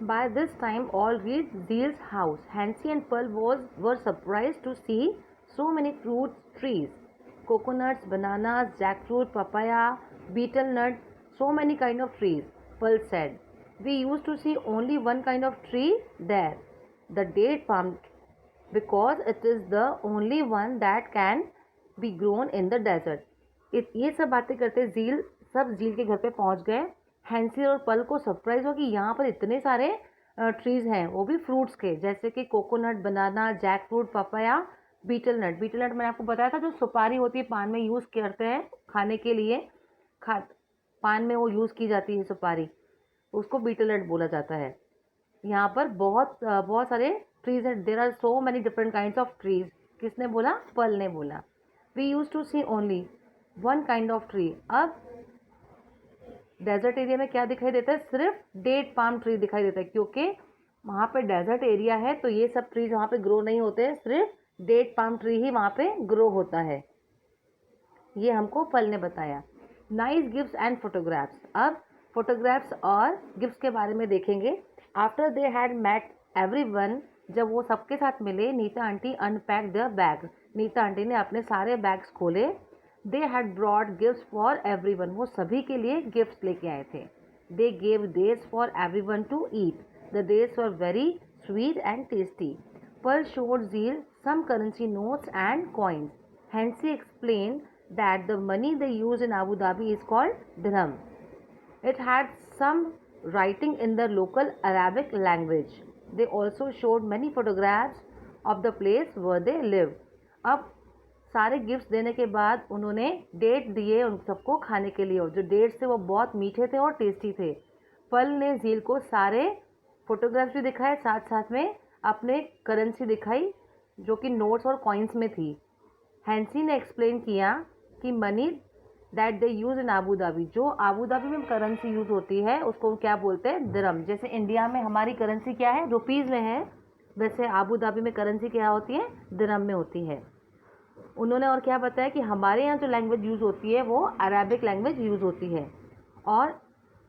By this time, all reached Zeal's house. Hansi and Pearl were surprised to see so many fruit trees. Coconuts, bananas, jackfruit, papaya, betel nut, so many kind of trees. Pearl said, "We used to see only one kind of tree there, the date palm, because it is the only one that can be grown in the desert." ये सब बातें करते सब झील के घर पे पहुंच गए। हैंसी और पल को सरप्राइज हो कि यहाँ पर इतने सारे ट्रीज हैं, वो भी फ्रूट्स के, जैसे कि coconut, banana, jack fruit, papaya, betel nut. Betel nut मैंने आपको बताया था, जो सुपारी होती है, पान में यूज़ करते हैं खाने के लिए, पान में वो यूज़ की जाती है सुपारी, उसको बीटल नट बोला जाता है। यहाँ पर बहुत बहुत सारे ट्रीज हैं। There are so many different kinds of trees. किसने बोला? पल ने बोला। We use to see only one kind of tree. अब डेजर्ट एरिया में क्या दिखाई देता है? सिर्फ डेट पाम ट्री दिखाई देता है, क्योंकि वहाँ पे डेजर्ट एरिया है, तो ये सब ट्रीज वहाँ पे ग्रो नहीं होते हैं, सिर्फ डेट पाम ट्री ही वहाँ पे ग्रो होता है। ये हमको पल ने बताया। Nice gifts and photographs. अब फोटोग्राफ्स और गिफ्ट्स के बारे में देखेंगे। After they had met everyone, जब वो सबके साथ मिले, Neeta aunty unpack their bag. Neeta aunty ने अपने सारे बैग्स खोले। They had brought gifts for everyone, वो सभी के लिए गिफ्ट्स लेके आए थे। They gave dates for everyone to eat. The dates were very sweet and tasty. Pearl showed Zeal some currency notes and coins. Hansi explained that the money they use in Abu Dhabi is called dirham. It had some writing in the local Arabic language. They also showed many photographs of the place where they lived. अब सारे gifts देने के बाद उन्होंने date दिए उन सबको खाने के लिए, जो डेट्स थे वो बहुत मीठे थे और टेस्टी थे। पल ने झील को सारे फोटोग्राफ्स भी दिखाए, साथ साथ में अपने करेंसी दिखाई जो कि नोट्स और कॉइन्स में थी। हैंसी ने एक्सप्लेन किया कि money that they use in Abu Dhabi, जो आबू धाबी में करेंसी यूज़ होती है उसको क्या बोलते हैं? दिरहम। जैसे इंडिया में हमारी करेंसी क्या है? रुपीज़ में है, वैसे आबू धाबी में करेंसी क्या होती है? दिरहम में होती है। उन्होंने और क्या बताया कि हमारे यहाँ जो लैंग्वेज यूज़ होती है वो अरेबिक लैंग्वेज यूज़ होती है, और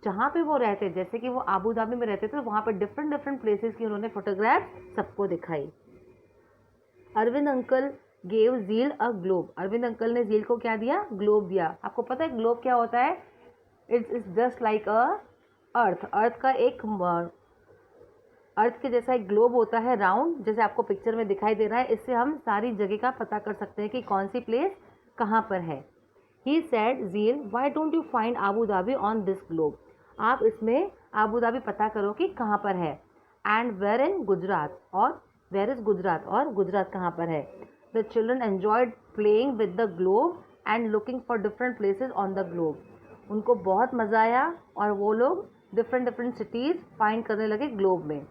जहाँ पे वो रहते, जैसे कि वो आबू धाबी में रहते थे, तो वहाँ पे डिफरेंट प्लेसेस की उन्होंने फोटोग्राफ सबको दिखाई। अरविंद अंकल गेव झील अ ग्लोब। अरविंद अंकल ने झील को क्या दिया? ग्लोब दिया। आपको पता है ग्लोब क्या होता है? इट्स जस्ट लाइक अ अर्थ। अर्थ के जैसा एक ग्लोब होता है, राउंड, जैसे आपको पिक्चर में दिखाई दे रहा है। इससे हम सारी जगह का पता कर सकते हैं कि कौन सी प्लेस कहाँ पर है। ही सेड, झील, why don't you find Abu Dhabi on this globe? आप इसमें आबू धाबी पता करो कि कहाँ पर है। एंड वेयर इन गुजरात, और वेयर इज गुजरात, और गुजरात कहाँ पर है। The children enjoyed playing with the globe and looking for different places on the globe. उनको बहुत मज़ा आया और वो लोग डिफरेंट सिटीज़ फाइंड करने लगे ग्लोब में।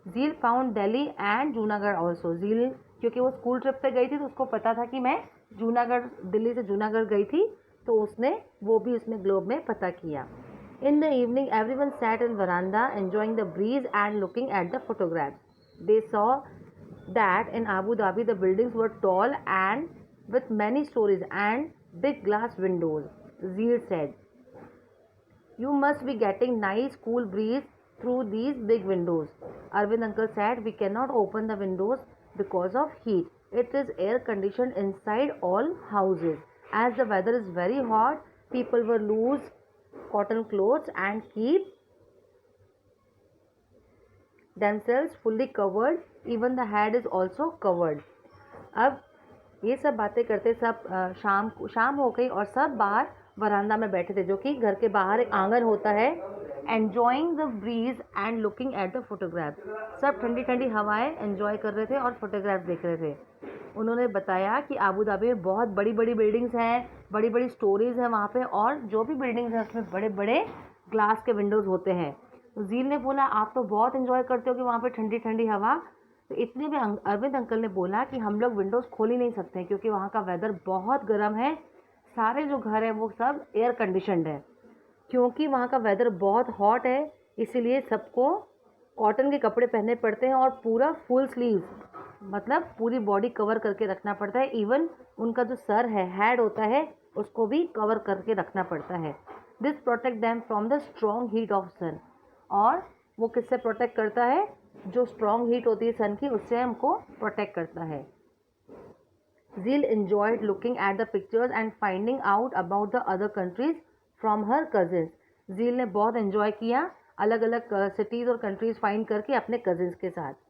झील found Delhi and Junagadh also. झील क्योंकि वो स्कूल ट्रिप पे गई थी, तो उसको पता था कि मैं दिल्ली से जूनागढ़ गई थी, तो उसने वो भी उसमें ग्लोब में पता किया। In the evening, everyone sat in veranda enjoying the breeze and looking at the photographs. They saw that in Abu Dhabi the buildings were tall and with many stories and big glass windows. Zeer said, "You must be getting nice cool breeze through these big windows." Arvind uncle said, "We cannot open the windows because of heat. It is air conditioned inside all houses. As the weather is very hot, people will lose cotton clothes and keep themselves fully covered. Even the head is also covered." अब ये सब बातें करते सब शाम हो गई और सब बाहर वरांडा में बैठे थे, जो कि घर के बाहर एक आंगन होता है। Enjoying the breeze and looking at the photograph. सब ठंडी ठंडी हवाएं एंजॉय कर रहे थे और फोटोग्राफ देख रहे थे। उन्होंने बताया कि आबू धाबी में बहुत बड़ी बड़ी बिल्डिंग्स हैं, बड़ी बड़ी स्टोरीज हैं वहाँ पे, और जो भी बिल्डिंग्स हैं उसमें बड़े बड़े ग्लास के विंडोज़ होते हैं। तो झील ने बोला, आप तो बहुत एंजॉय करते हो कि वहाँ पे ठंडी ठंडी हवा। तो इतने में अरविंद अंकल ने बोला कि हम लोग विंडोज़ खोल ही नहीं सकते क्योंकि वहाँ का वेदर बहुत गर्म है। सारे जो घर हैं वो सब एयर कंडीशनड है, क्योंकि वहाँ का वेदर बहुत हॉट है, इसीलिए सबको कॉटन के कपड़े पहनने पड़ते हैं और पूरा फुल स्लीव्स, मतलब पूरी बॉडी कवर करके रखना पड़ता है। इवन उनका जो सर है, हेड होता है, उसको भी कवर करके रखना पड़ता है। This protect them from the strong heat of sun. और वो किससे प्रोटेक्ट करता है? जो स्ट्रॉन्ग हीट होती है सन की, उससे हमको प्रोटेक्ट करता है। Zeel enjoyed looking at the pictures and finding out about the other countries from her cousins. Zeel ने बहुत enjoy किया अलग अलग cities और countries find करके अपने cousins के साथ.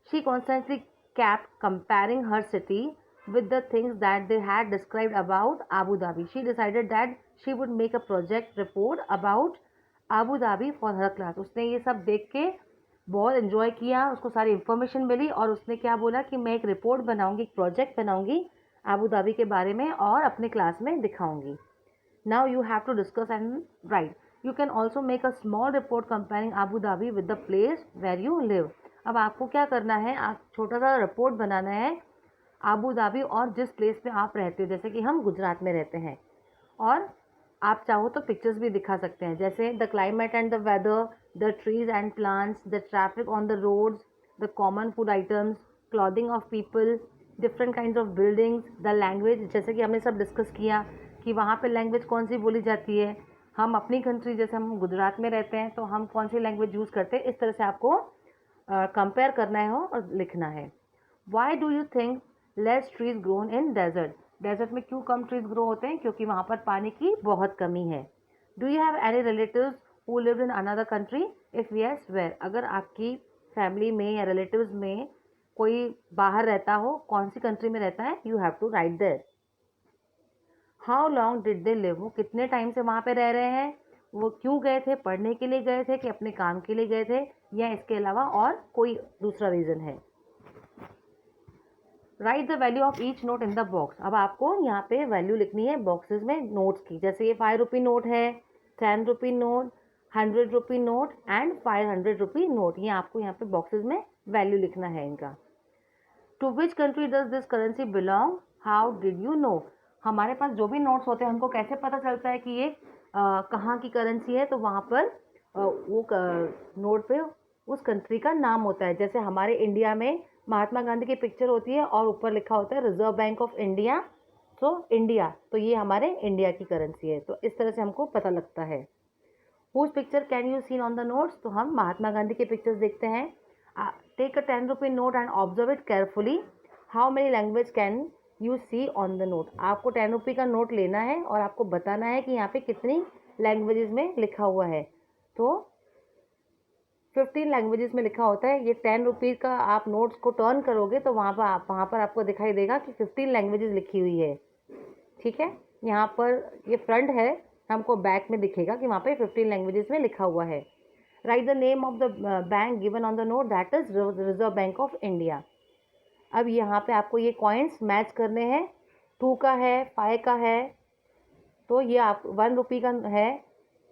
She constantly kept comparing her city with the things that they had described about Abu Dhabi. She decided that she would make a project report about Abu Dhabi for her class. उसने ये सब देख के बहुत enjoy किया, उसको सारी information मिली और उसने क्या बोला कि मैं एक रिपोर्ट बनाऊंगी, एक प्रोजेक्ट बनाऊंगी आबू धाबी के बारे में और अपने क्लास में दिखाऊंगी. Now you have to discuss and write. You can also make a small report comparing Abu Dhabi with the place where you live. अब आपको क्या करना है, आप छोटा सा रिपोर्ट बनाना है आबू धाबी और जिस प्लेस पे आप रहते हो. जैसे कि हम गुजरात में रहते हैं और आप चाहो तो पिक्चर्स भी दिखा सकते हैं, जैसे the climate and the weather, the trees and plants, the traffic on the roads, the common food items, clothing of people, different kind of buildings, the language. जैसे कि हमने सब डिस्कस किया कि वहाँ पे लैंग्वेज कौन सी बोली जाती है. हम अपनी कंट्री जैसे हम गुजरात में रहते हैं तो हम कौन सी लैंग्वेज यूज़ करते हैं, इस तरह से आपको कंपेयर करना है और लिखना है. Why do you think less trees grown in desert. Desert में क्यों कम ट्रीज ग्रो होते हैं? क्योंकि वहाँ पर पानी की बहुत कमी है. Do you have any relatives who lived in another country? If yes, where. अगर आपकी फैमिली में या रिलेटिव्स में कोई बाहर रहता हो, कौन सी कंट्री में रहता है, you have to write there. How long did they live. वो कितने टाइम से वहाँ पे रह रहे हैं, वो क्यों गए थे, पढ़ने के लिए गए थे कि अपने काम के लिए गए थे या इसके अलावा और कोई दूसरा रीज़न है. Right the value of each note in the box. अब आपको यहाँ पे वैल्यू लिखनी है बॉक्सेस में नोट्स की. जैसे ये 5 रुपी नोट है, 10 rupee note, 100 rupee note and 500 rupee note. ये आपको यहाँ पे बॉक्सेस में वैल्यू लिखना है इनका. To which country does this currency belong? How did you know. हमारे पास जो भी नोट्स होते हैं हमको कैसे पता चलता है कि ये कहाँ की करेंसी है? तो वहाँ पर वो नोट पे उस कंट्री का नाम होता है. जैसे हमारे इंडिया में महात्मा गांधी की पिक्चर होती है और ऊपर लिखा होता है रिजर्व बैंक ऑफ इंडिया, तो इंडिया, तो ये हमारे इंडिया की करेंसी है. तो इस तरह से हमको पता लगता है. Whose picture can you seen on the notes. तो हम महात्मा गांधी के पिक्चर्स देखते हैं. Take a 10 rupee note and observe it carefully. How many language can you see on the note. आपको 10 रुपी का नोट लेना है और आपको बताना है कि यहाँ पे कितनी लैंग्वेजेस में लिखा हुआ है. तो 15 लैंग्वेजेस में लिखा होता है. ये 10 रुपीज़ का आप नोट्स को टर्न करोगे तो वहाँ पर आपको दिखाई देगा कि 15 लैंग्वेजेस लिखी हुई है. ठीक है, यहाँ पर ये फ्रंट है, हमको बैक में दिखेगा कि वहाँ पे 15 लैंग्वेजेस में लिखा हुआ है. Right the name of the bank given on the note, that is reserve bank of India. अब यहाँ पे आपको ये कॉइन्स मैच करने हैं. 2 का है, 5 का है, तो ये आप 1 रुपी का है,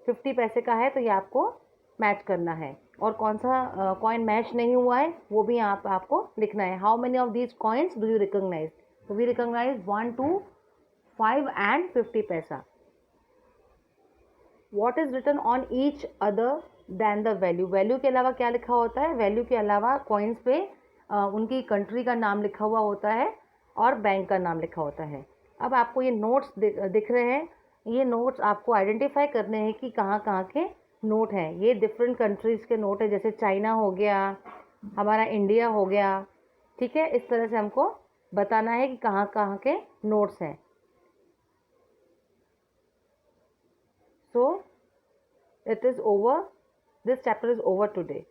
50 पैसे का है, तो ये आपको मैच करना है. और कौन सा कॉइन मैच नहीं हुआ है वो भी आपको लिखना है. How many of these coins do you recognise. तो we recognise 1, 2, 5 and 50 paisa. What is written on each other than the value. Value के अलावा क्या लिखा होता है? वैल्यू के अलावा कॉइन्स पे उनकी कंट्री का नाम लिखा हुआ होता है और बैंक का नाम लिखा होता है. अब आपको ये नोट्स दिख रहे हैं. ये नोट्स आपको आइडेंटिफाई करने हैं कि कहाँ कहाँ के नोट हैं. ये डिफरेंट कंट्रीज़ के नोट है, जैसे चाइना हो गया, हमारा इंडिया हो गया. ठीक है, इस तरह से हमको बताना है कि कहाँ कहाँ के नोट्स हैं. So it is over, this chapter is over today.